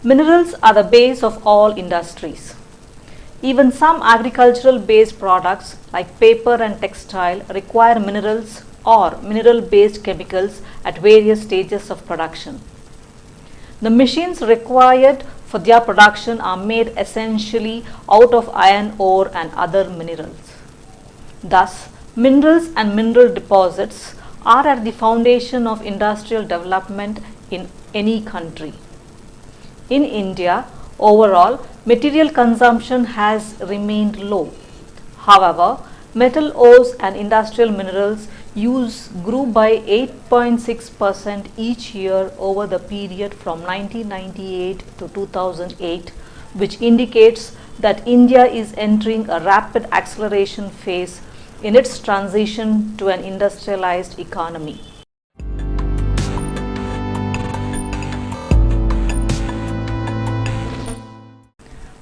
Minerals are the base of all industries. Even some agricultural based products like paper and textile require minerals or mineral based chemicals at various stages of production. The machines required for their production are made essentially out of iron ore and other minerals. Thus, minerals and mineral deposits are at the foundation of industrial development in any country. In India, overall, material consumption has remained low. However, metal ores and industrial minerals use grew by 8.6% each year over the period from 1998 to 2008, which indicates that India is entering a rapid acceleration phase in its transition to an industrialized economy.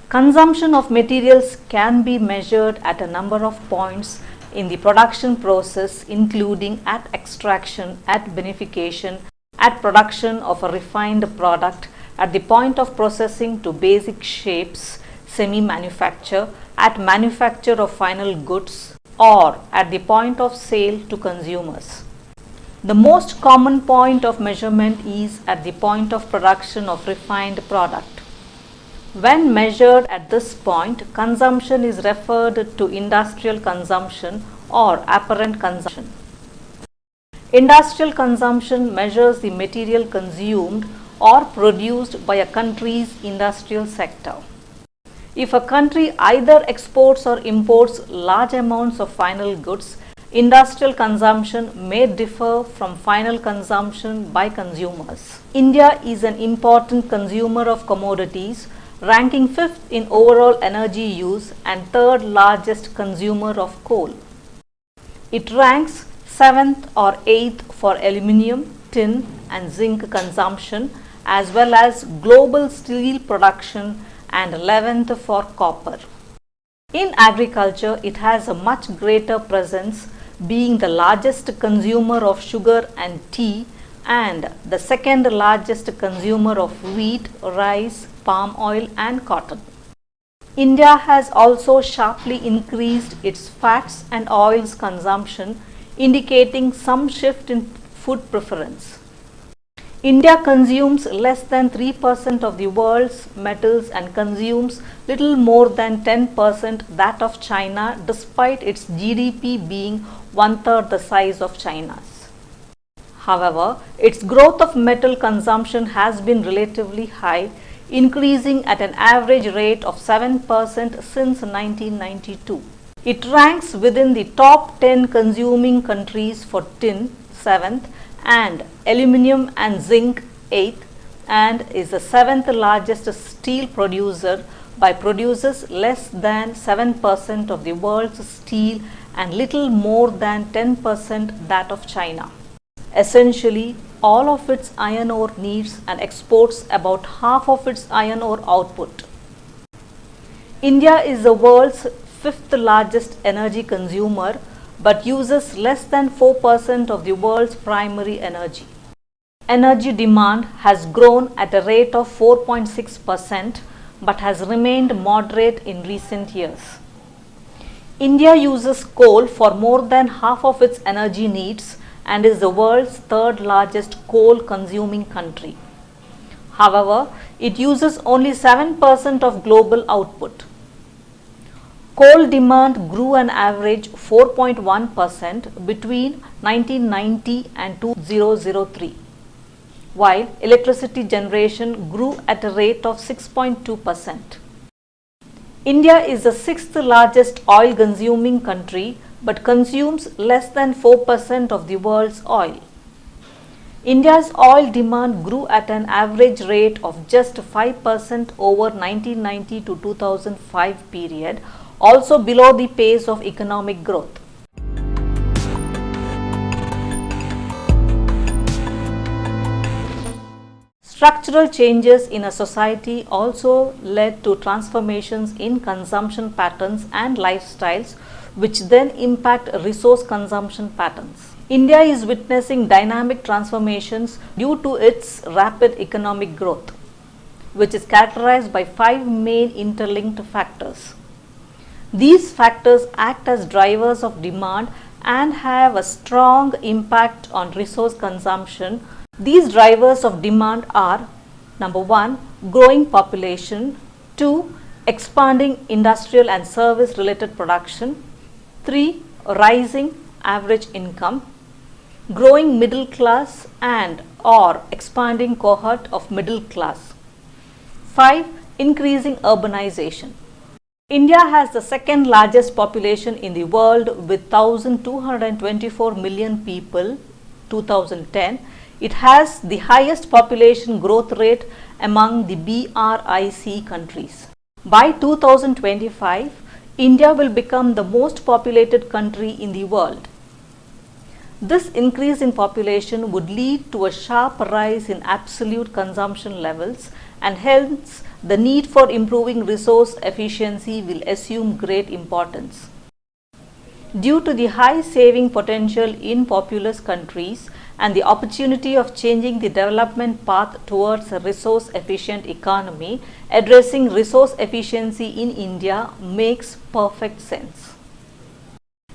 Consumption of materials can be measured at a number of points in the production process, including at extraction, at beneficiation, at production of a refined product, at the point of processing to basic shapes, semi-manufacture, at manufacture of final goods, or at the point of sale to consumers. The most common point of measurement is at the point of production of refined product. When measured at this point, consumption is referred to industrial consumption or apparent consumption. Industrial consumption measures the material consumed or produced by a country's industrial sector. If a country either exports or imports large amounts of final goods, industrial consumption may differ from final consumption by consumers. India is an important consumer of commodities, ranking 5th in overall energy use and 3rd largest consumer of coal. It ranks 7th or 8th for aluminium, tin and zinc consumption, as well as global steel production, and 11th for copper. In agriculture, it has a much greater presence, being the largest consumer of sugar and tea and the 2nd largest consumer of wheat, rice, palm oil and cotton. India has also sharply increased its fats and oils consumption, indicating some shift in food preference. India consumes less than 3% of the world's metals and consumes little more than 10% that of China, despite its GDP being 1/3 the size of China's. However, its growth of metal consumption has been relatively high, increasing at an average rate of 7% since 1992. It ranks within the top 10 consuming countries for tin, 7th, and aluminium and zinc, 8th, and is the 7th largest steel producer by produces less than 7% of the world's steel and little more than 10% that of China. Essentially, all of its iron ore needs and exports about half of its iron ore output. India is the world's 5th largest energy consumer but uses less than 4% of the world's primary energy. Energy demand has grown at a rate of 4.6% but has remained moderate in recent years. India uses coal for more than half of its energy needs and is the world's 3rd largest coal consuming country. However, it uses only 7% of global output. Coal demand grew an average 4.1% between 1990 and 2003, while electricity generation grew at a rate of 6.2%. India is the sixth largest oil consuming country but consumes less than 4% of the world's oil. India's oil demand grew at an average rate of just 5% over 1990 to 2005 period, also below the pace of economic growth. Structural changes in a society also led to transformations in consumption patterns and lifestyles, which then impact resource consumption patterns. India is witnessing dynamic transformations due to its rapid economic growth, which is characterized by five main interlinked factors. These factors act as drivers of demand and have a strong impact on resource consumption. These drivers of demand are: number 1, growing population; 2, expanding industrial and service related production; 3, rising average income; growing middle class and or expanding cohort of middle class; 5, increasing urbanization. India has the second largest population in the world with 1,224 million people 2010. It has the highest population growth rate among the BRIC countries. By 2025, India will become the most populated country in the world. This increase in population would lead to a sharp rise in absolute consumption levels, and hence the need for improving resource efficiency will assume great importance. Due to the high saving potential in populous countries and the opportunity of changing the development path towards a resource efficient economy, addressing resource efficiency in India makes perfect sense.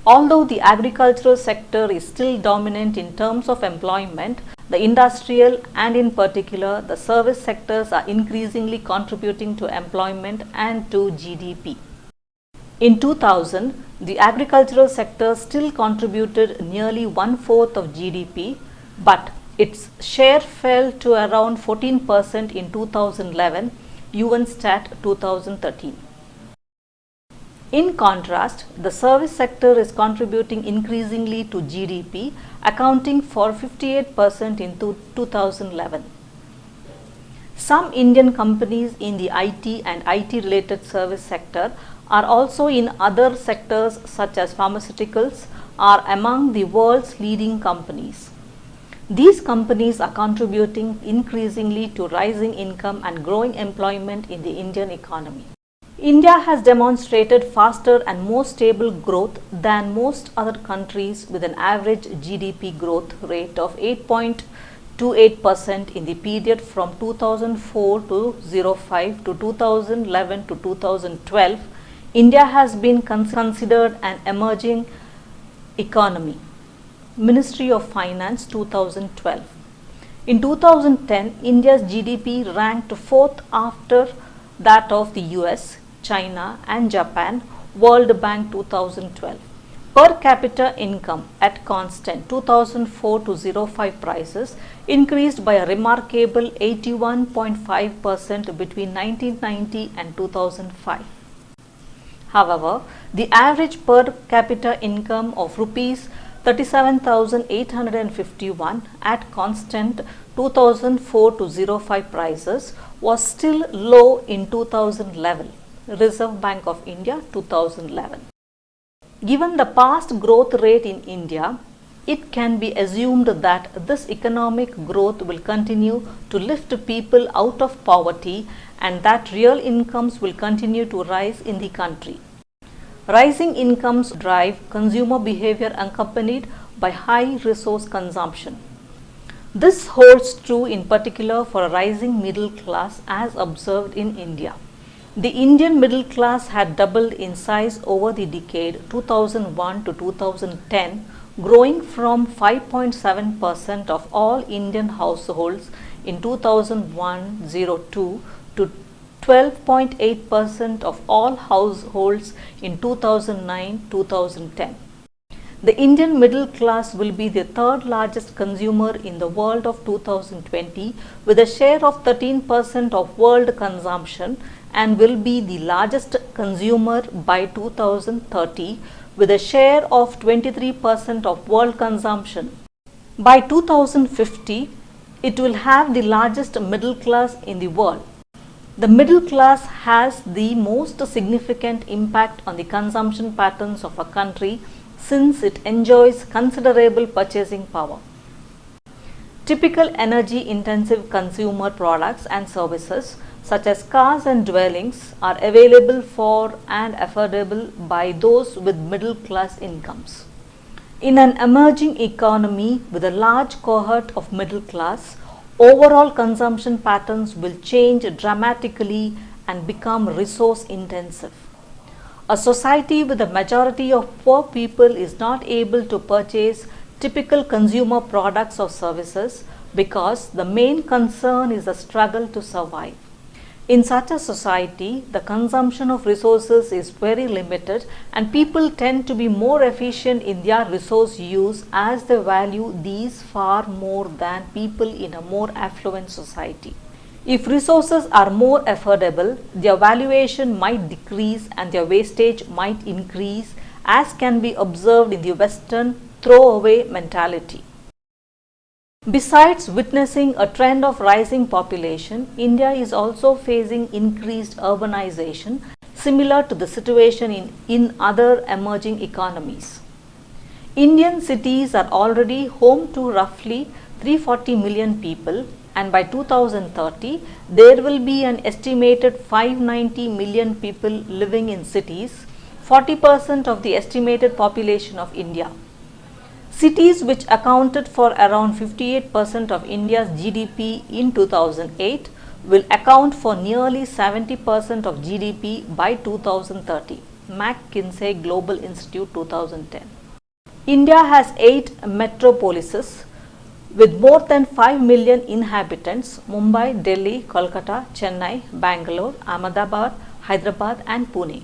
Although the agricultural sector is still dominant in terms of employment, the industrial and in particular the service sectors are increasingly contributing to employment and to GDP. In 2000, the agricultural sector still contributed nearly 1/4 of GDP, but its share fell to around 14% in 2011, UN Stat 2013. In contrast, the service sector is contributing increasingly to GDP, accounting for 58% in 2011. Some Indian companies in the IT and IT related service sector are also in other sectors such as pharmaceuticals are among the world's leading companies. These companies are contributing increasingly to rising income and growing employment in the Indian economy. India has demonstrated faster and more stable growth than most other countries with an average GDP growth rate of 8.28% in the period from 2004 to 05 to 2011 to 2012. India has been considered an emerging economy. Ministry of Finance 2012. In 2010, India's GDP ranked fourth after that of the US, China and Japan, World Bank 2012. Per capita income at constant 2004 to 05 prices increased by a remarkable 81.5% between 1990 and 2005. However, the average per capita income of rupees 37,851 at constant 2004 to 05 prices was still low in 2011. Reserve Bank of India 2011. Given the past growth rate in India, it can be assumed that this economic growth will continue to lift people out of poverty and that real incomes will continue to rise in the country. Rising incomes drive consumer behavior accompanied by high resource consumption. This holds true in particular for a rising middle class as observed in India. The Indian middle class had doubled in size over the decade 2001 to 2010, growing from 5.7% of all Indian households in 2001-02 to 12.8% of all households in 2009-2010. The Indian middle class will be the third largest consumer in the world of 2020 with a share of 13% of world consumption. and will be the largest consumer by 2030 with a share of 23% of world consumption. By 2050, it will have the largest middle class in the world. The middle class has the most significant impact on the consumption patterns of a country since it enjoys considerable purchasing power. Typical energy-intensive consumer products and services such as cars and dwellings are available for and affordable by those with middle class incomes. In an emerging economy with a large cohort of middle class, overall consumption patterns will change dramatically and become resource intensive. A society with a majority of poor people is not able to purchase typical consumer products or services because the main concern is the struggle to survive. In such a society, the consumption of resources is very limited and people tend to be more efficient in their resource use as they value these far more than people in a more affluent society. If resources are more affordable, their valuation might decrease and their wastage might increase, as can be observed in the Western throwaway mentality. Besides witnessing a trend of rising population, India is also facing increased urbanization, similar to the situation in other emerging economies. Indian cities are already home to roughly 340 million people, and by 2030, there will be an estimated 590 million people living in cities, 40% of the estimated population of India. Cities which accounted for around 58% of India's GDP in 2008 will account for nearly 70% of GDP by 2030. McKinsey Global Institute 2010. India has 8 metropolises with more than 5 million inhabitants: Mumbai, Delhi, Kolkata, Chennai, Bangalore, Ahmedabad, Hyderabad and Pune.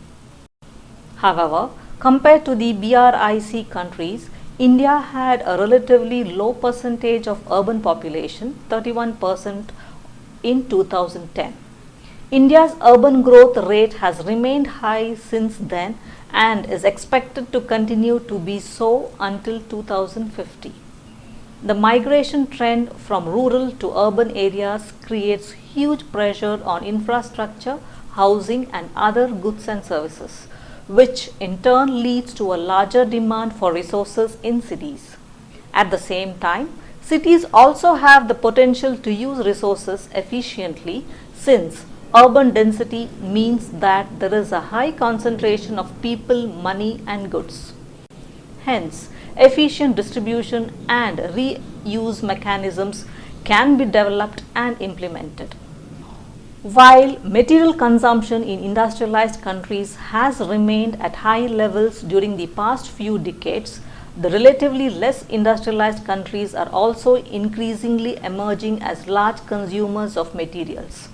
However, compared to the BRIC countries, India had a relatively low percentage of urban population, 31% in 2010. India's urban growth rate has remained high since then and is expected to continue to be so until 2050. The migration trend from rural to urban areas creates huge pressure on infrastructure, housing and other goods and services, which in turn leads to a larger demand for resources in cities. At the same time, cities also have the potential to use resources efficiently since urban density means that there is a high concentration of people, money and goods. Hence, efficient distribution and reuse mechanisms can be developed and implemented. While material consumption in industrialized countries has remained at high levels during the past few decades, the relatively less industrialized countries are also increasingly emerging as large consumers of materials.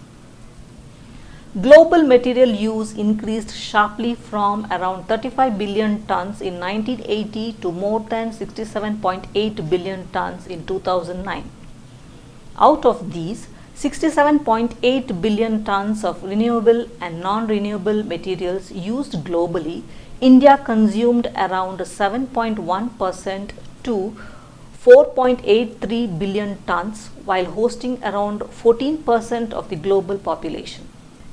Global material use increased sharply from around 35 billion tons in 1980 to more than 67.8 billion tons in 2009. Out of these, 67.8 billion tons of renewable and non-renewable materials used globally, India consumed around 7.1% to 4.83 billion tons while hosting around 14% of the global population.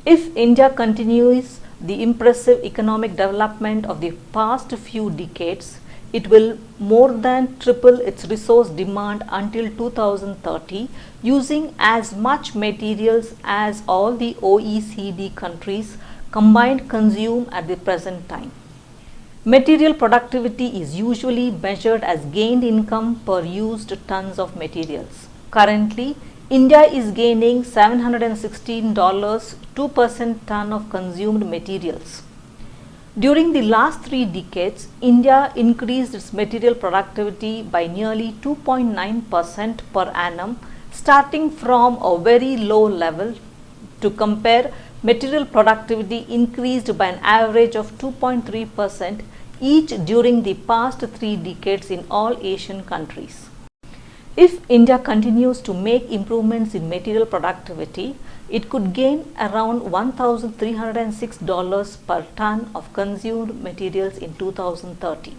If India continues the impressive economic development of the past few decades, it will more than triple its resource demand until 2030, using as much materials as all the OECD countries combined consume at the present time. Material productivity is usually measured as gained income per used tons of materials. Currently, India is gaining $716 2% ton of consumed materials. During the last 3 decades, India increased its material productivity by nearly 2.9% per annum, starting from a very low level. To compare, material productivity increased by an average of 2.3% each during the past 3 decades in all Asian countries. If India continues to make improvements in material productivity, it could gain around $1,306 per ton of consumed materials in 2030.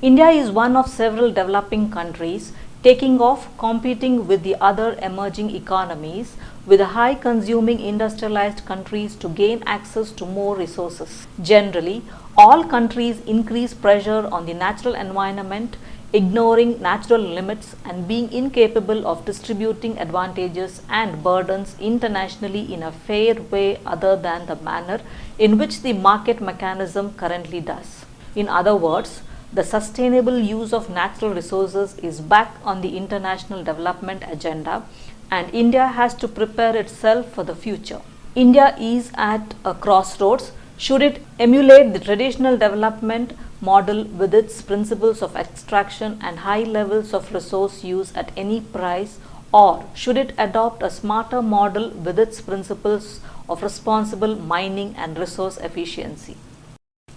India is one of several developing countries taking off competing with the other emerging economies with high consuming industrialized countries to gain access to more resources. Generally, all countries increase pressure on the natural environment, ignoring natural limits and being incapable of distributing advantages and burdens internationally in a fair way other than the manner in which the market mechanism currently does. In other words, the sustainable use of natural resources is back on the international development agenda, and India has to prepare itself for the future. India is at a crossroads. Should it emulate the traditional development model with its principles of extraction and high levels of resource use at any price, or should it adopt a smarter model with its principles of responsible mining and resource efficiency?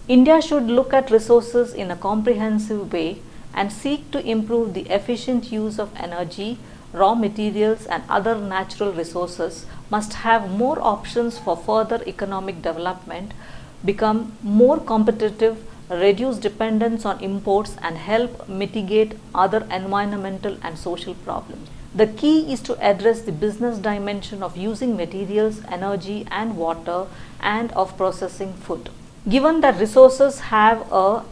India should look at resources in a comprehensive way and seek to improve the efficient use of energy, raw materials and other natural resources, must have more options for further economic development, become more competitive, reduce dependence on imports and help mitigate other environmental and social problems. The key is to address the business dimension of using materials, energy and water and of processing food. Given that resources have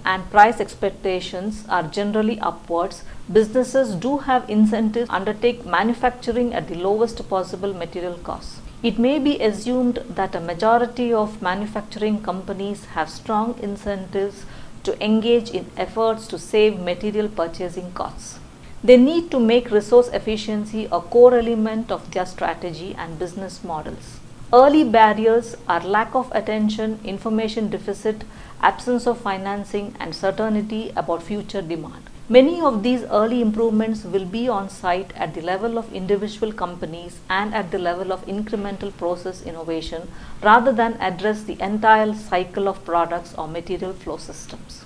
and price expectations are generally upwards, businesses do have incentives to undertake manufacturing at the lowest possible material costs. It may be assumed that a majority of manufacturing companies have strong incentives to engage in efforts to save material purchasing costs. They need to make resource efficiency a core element of their strategy and business models. Early barriers are lack of attention, information deficit, absence of financing, and certainty about future demand. Many of these early improvements will be on site at the level of individual companies and at the level of incremental process innovation rather than address the entire cycle of products or material flow systems.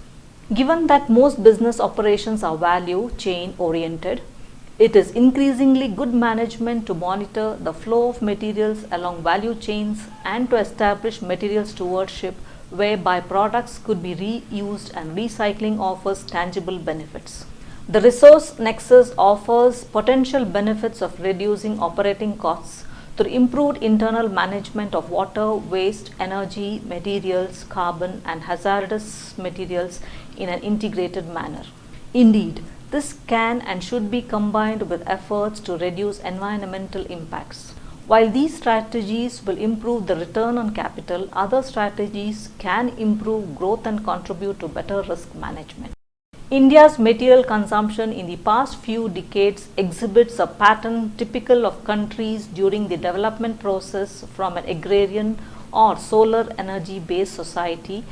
Given that most business operations are value chain oriented, it is increasingly good management to monitor the flow of materials along value chains and to establish material stewardship whereby products could be reused and recycling offers tangible benefits. The resource nexus offers potential benefits of reducing operating costs through improved internal management of water, waste, energy, materials, carbon and hazardous materials in an integrated manner. Indeed, this can and should be combined with efforts to reduce environmental impacts. While these strategies will improve the return on capital, other strategies can improve growth and contribute to better risk management. India's material consumption in the past few decades exhibits a pattern typical of countries during the development process, from an agrarian or solar energy based society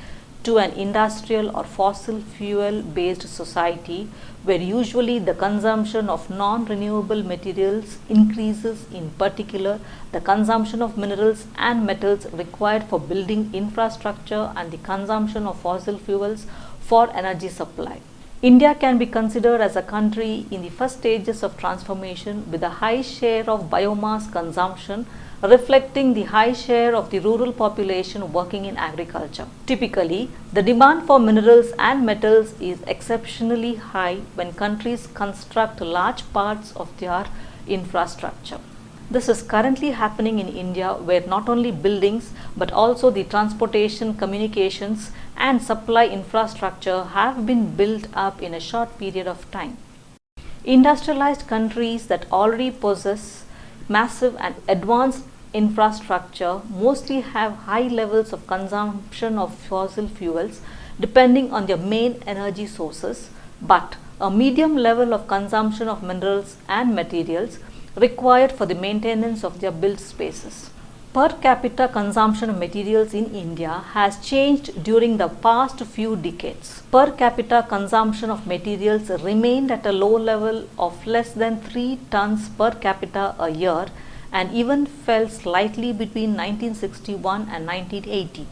to an industrial or fossil fuel based society, where usually the consumption of non-renewable materials increases, in particular the consumption of minerals and metals required for building infrastructure and the consumption of fossil fuels for energy supply. India can be considered as a country in the first stages of transformation with a high share of biomass consumption, reflecting the high share of the rural population working in agriculture. Typically, the demand for minerals and metals is exceptionally high when countries construct large parts of their infrastructure. This is currently happening in India, where not only buildings but also the transportation, communications and supply infrastructure have been built up in a short period of time. Industrialized countries that already possess massive and advanced infrastructure mostly have high levels of consumption of fossil fuels depending on their main energy sources, but a medium level of consumption of minerals and materials required for the maintenance of their built spaces. Per capita consumption of materials in India has changed during the past few decades. Per capita consumption of materials remained at a low level of less than 3 tons per capita a year and even fell slightly between 1961 and 1980.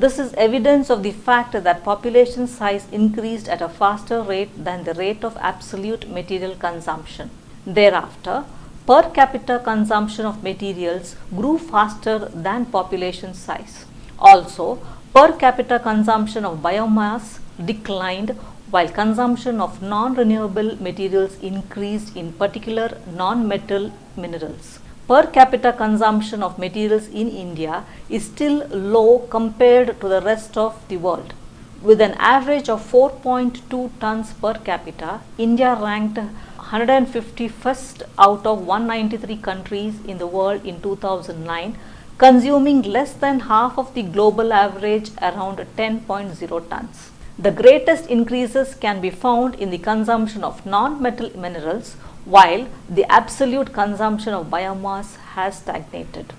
This is evidence of the fact that population size increased at a faster rate than the rate of absolute material consumption. Thereafter, per capita consumption of materials grew faster than population size. Also, per capita consumption of biomass declined while consumption of non-renewable materials increased, in particular non-metal minerals. Per capita consumption of materials in India is still low compared to the rest of the world. With an average of 4.2 tons per capita, India ranked 151st out of 193 countries in the world in 2009, consuming less than half of the global average, around 10.0 tons. The greatest increases can be found in the consumption of non-metal minerals, while the absolute consumption of biomass has stagnated.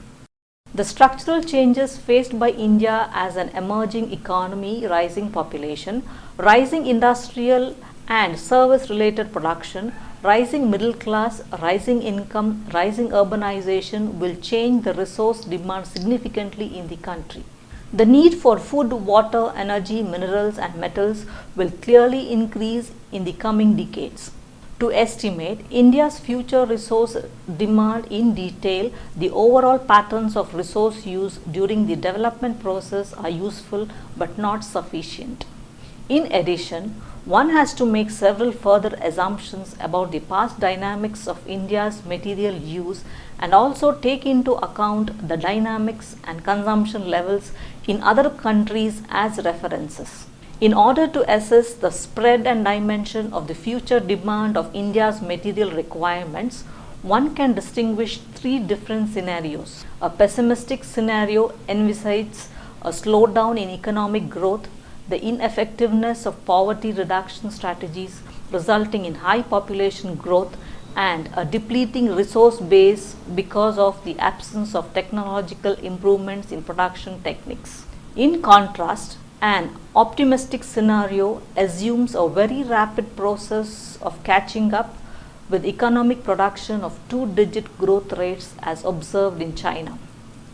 The structural changes faced by India as an emerging economy, rising population, rising industrial and service-related production, rising middle class, rising income, rising urbanization will change the resource demand significantly in the country. The need for food, water, energy, minerals and metals will clearly increase in the coming decades. To estimate India's future resource demand in detail, the overall patterns of resource use during the development process are useful but not sufficient. In addition, one has to make several further assumptions about the past dynamics of India's material use and also take into account the dynamics and consumption levels in other countries as references. In order to assess the spread and dimension of the future demand of India's material requirements, one can distinguish three different scenarios. A pessimistic scenario envisages a slowdown in economic growth, the ineffectiveness of poverty reduction strategies resulting in high population growth, and a depleting resource base because of the absence of technological improvements in production techniques. In contrast, an optimistic scenario assumes a very rapid process of catching up with economic production of two-digit growth rates as observed in China,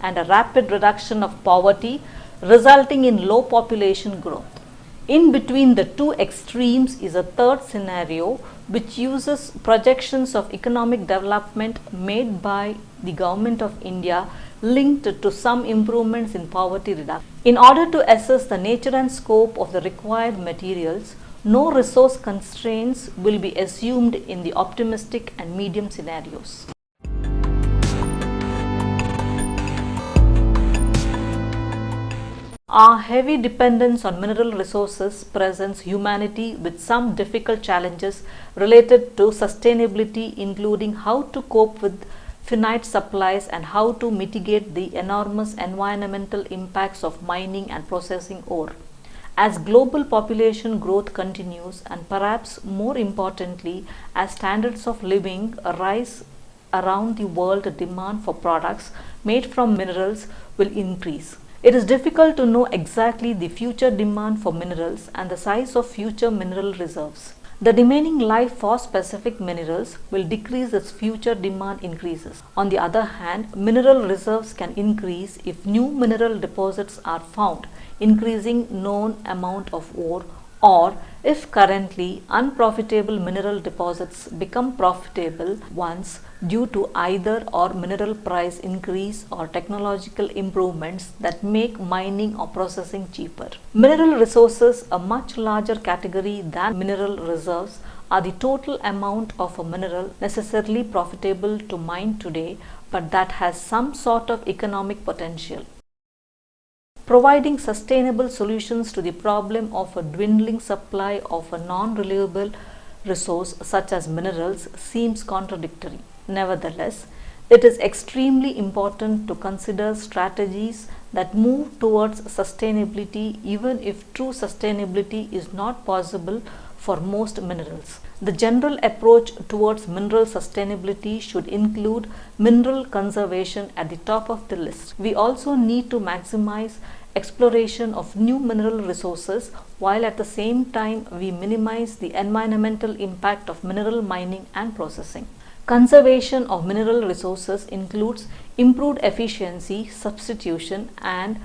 and a rapid reduction of poverty resulting in low population growth. In between the two extremes is a third scenario which uses projections of economic development made by the Government of India linked to some improvements in poverty reduction. In order to assess the nature and scope of the required materials, no resource constraints will be assumed in the optimistic and medium scenarios. Our heavy dependence on mineral resources presents humanity with some difficult challenges related to sustainability, including how to cope with finite supplies and how to mitigate the enormous environmental impacts of mining and processing ore. As global population growth continues, and perhaps more importantly, as standards of living rise around the world, demand for products made from minerals will increase. It is difficult to know exactly the future demand for minerals and the size of future mineral reserves. The remaining life for specific minerals will decrease as future demand increases. On the other hand, mineral reserves can increase if new mineral deposits are found, increasing known amount of ore, or if currently unprofitable mineral deposits become profitable ones due to either or mineral price increase or technological improvements that make mining or processing cheaper. Mineral resources, a much larger category than mineral reserves, are the total amount of a mineral necessarily profitable to mine today, but that has some sort of economic potential. Providing sustainable solutions to the problem of a dwindling supply of a non-renewable resource such as minerals seems contradictory. Nevertheless, it is extremely important to consider strategies that move towards sustainability, even if true sustainability is not possible for most minerals. The general approach towards mineral sustainability should include mineral conservation at the top of the list. We also need to maximize exploration of new mineral resources, while at the same time we minimize the environmental impact of mineral mining and processing. Conservation of mineral resources includes improved efficiency, substitution, and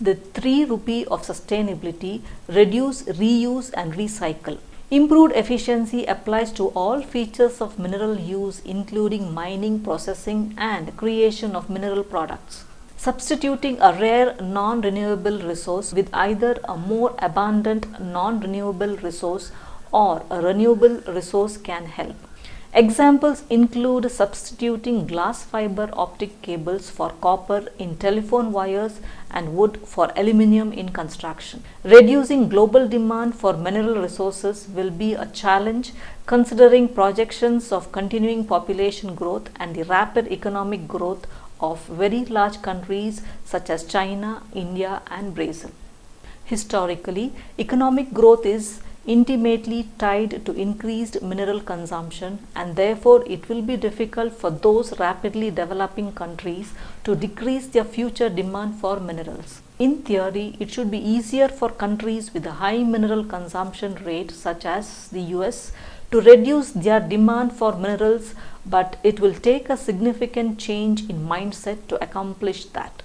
The 3 rupee of sustainability: reduce, reuse and recycle. Improved efficiency applies to all features of mineral use, including mining, processing and creation of mineral products. Substituting a rare non-renewable resource with either a more abundant non-renewable resource or a renewable resource can help. Examples include substituting glass fiber optic cables for copper in telephone wires and wood for aluminium in construction. Reducing global demand for mineral resources will be a challenge considering projections of continuing population growth and the rapid economic growth of very large countries such as China, India and Brazil. Historically, economic growth is intimately tied to increased mineral consumption, and therefore it will be difficult for those rapidly developing countries to decrease their future demand for minerals. In theory, it should be easier for countries with a high mineral consumption rate such as the US to reduce their demand for minerals, but it will take a significant change in mindset to accomplish that.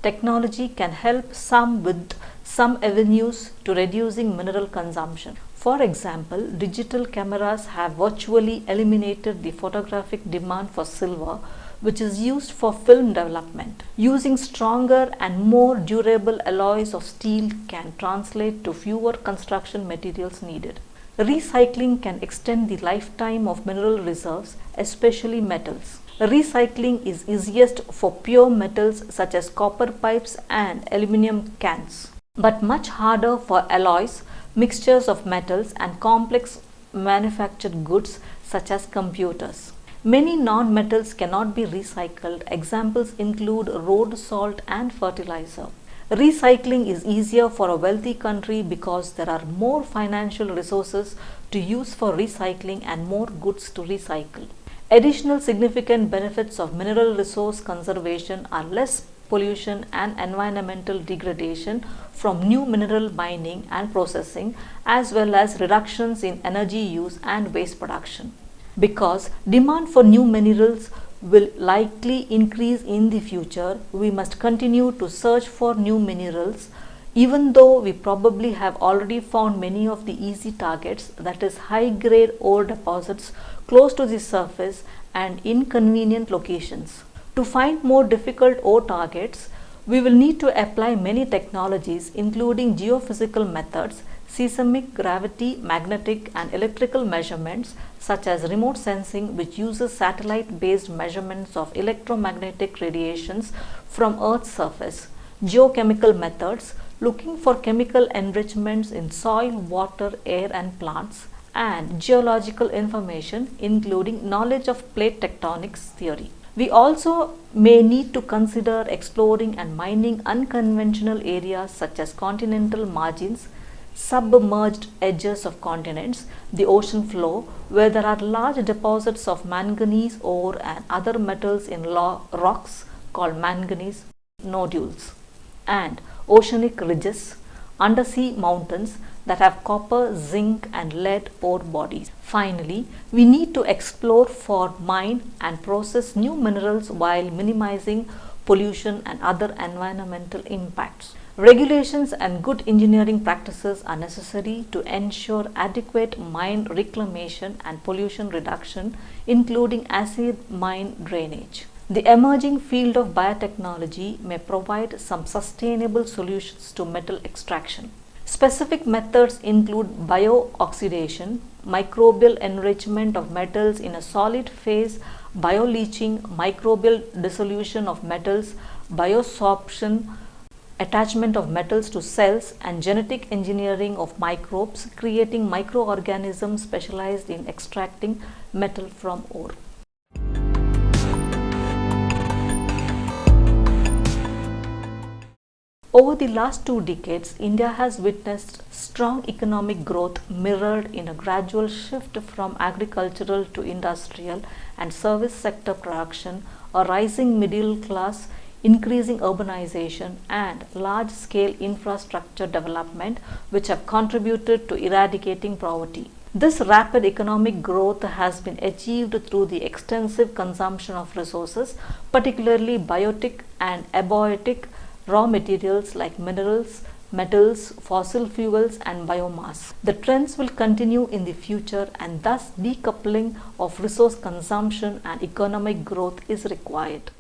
Technology can help some with some avenues to reducing mineral consumption. For example, digital cameras have virtually eliminated the photographic demand for silver, which is used for film development. Using stronger and more durable alloys of steel can translate to fewer construction materials needed. Recycling can extend the lifetime of mineral reserves, especially metals. Recycling is easiest for pure metals such as copper pipes and aluminium cans, but much harder for alloys, mixtures of metals and complex manufactured goods such as computers. Many non-metals cannot be recycled. Examples include road salt and fertilizer. Recycling is easier for a wealthy country because there are more financial resources to use for recycling and more goods to recycle. Additional significant benefits of mineral resource conservation are less pollution and environmental degradation from new mineral mining and processing, as well as reductions in energy use and waste production. Because demand for new minerals will likely increase in the future, we must continue to search for new minerals, even though we probably have already found many of the easy targets, that is high-grade ore deposits close to the surface and in convenient locations. To find more difficult ore targets, we will need to apply many technologies including geophysical methods, seismic, gravity, magnetic and electrical measurements such as remote sensing, which uses satellite-based measurements of electromagnetic radiations from Earth's surface, geochemical methods, looking for chemical enrichments in soil, water, air and plants, and geological information including knowledge of plate tectonics theory. We also may need to consider exploring and mining unconventional areas such as continental margins, submerged edges of continents, the ocean floor, where there are large deposits of manganese ore and other metals in rocks called manganese nodules, and oceanic ridges, undersea mountains that have copper, zinc and lead ore bodies. Finally, we need to explore for, mine and process new minerals while minimizing pollution and other environmental impacts. Regulations and good engineering practices are necessary to ensure adequate mine reclamation and pollution reduction, including acid mine drainage. The emerging field of biotechnology may provide some sustainable solutions to metal extraction. Specific methods include bio-oxidation, microbial enrichment of metals in a solid phase, bioleaching, microbial dissolution of metals, biosorption, attachment of metals to cells, and genetic engineering of microbes, creating microorganisms specialized in extracting metal from ore. Over the last 2 decades, India has witnessed strong economic growth mirrored in a gradual shift from agricultural to industrial and service sector production, a rising middle class, increasing urbanization and large-scale infrastructure development, which have contributed to eradicating poverty. This rapid economic growth has been achieved through the extensive consumption of resources, particularly biotic and abiotic raw materials like minerals, metals, fossil fuels and biomass. The trends will continue in the future, and thus decoupling of resource consumption and economic growth is required.